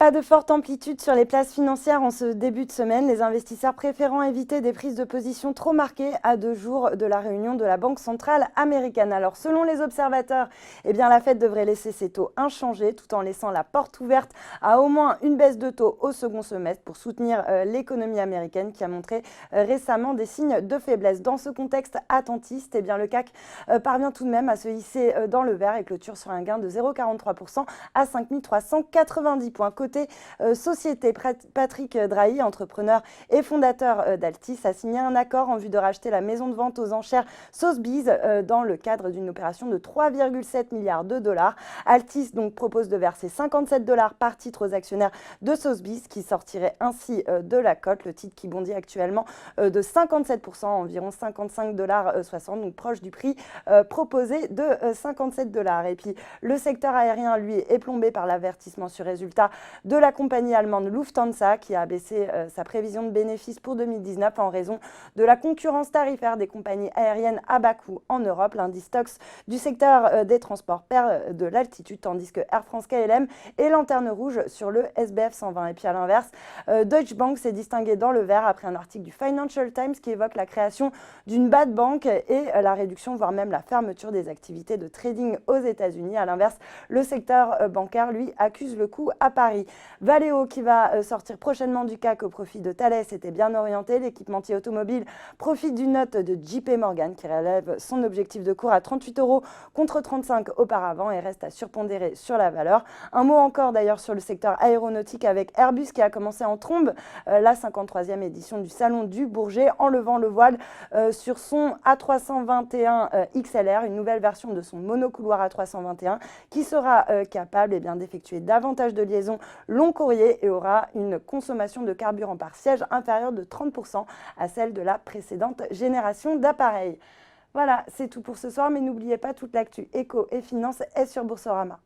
Pas de forte amplitude sur les places financières en ce début de semaine, les investisseurs préférant éviter des prises de position trop marquées à 2 jours de la réunion de la Banque centrale américaine. Alors selon les observateurs, la Fed devrait laisser ses taux inchangés tout en laissant la porte ouverte à au moins une baisse de taux au second semestre pour soutenir l'économie américaine qui a montré récemment des signes de faiblesse. Dans ce contexte attentiste, le CAC parvient tout de même à se hisser dans le vert et clôture sur un gain de 0,43% à 5 390 points. Côté société, Patrick Drahi, entrepreneur et fondateur d'Altis, a signé un accord en vue de racheter la maison de vente aux enchères Sotheby's dans le cadre d'une opération de 3,7 milliards de dollars. Altis donc propose de verser 57 dollars par titre aux actionnaires de Sotheby's qui sortiraient ainsi de la cote. Le titre qui bondit actuellement de 57%, environ 55,60 dollars, donc proche du prix proposé de 57 dollars. Et puis le secteur aérien, lui, est plombé par l'avertissement sur résultat de la compagnie allemande Lufthansa qui a baissé sa prévision de bénéfices pour 2019 en raison de la concurrence tarifaire des compagnies aériennes à bas coût en Europe. L'indice TOXX du secteur des transports perd de l'altitude tandis que Air France KLM est lanterne rouge sur le SBF 120. Et puis à l'inverse, Deutsche Bank s'est distingué dans le vert après un article du Financial Times qui évoque la création d'une bad bank et la réduction, voire même la fermeture des activités de trading aux États-Unis. À l'inverse, le secteur bancaire, lui, accuse le coup à Paris. Valeo, qui va sortir prochainement du CAC au profit de Thales, était bien orienté. L'équipementier automobile profite d'une note de JP Morgan qui relève son objectif de cours à 38 € contre 35 auparavant et reste à surpondérer sur la valeur. Un mot encore d'ailleurs sur le secteur aéronautique avec Airbus qui a commencé en trombe la 53e édition du Salon du Bourget en levant le voile sur son A321 XLR, une nouvelle version de son monocouloir A321 qui sera capable d'effectuer davantage de liaisons long courrier et aura une consommation de carburant par siège inférieure de 30% à celle de la précédente génération d'appareils. Voilà, c'est tout pour ce soir, mais n'oubliez pas toute l'actu éco et finance est sur Boursorama.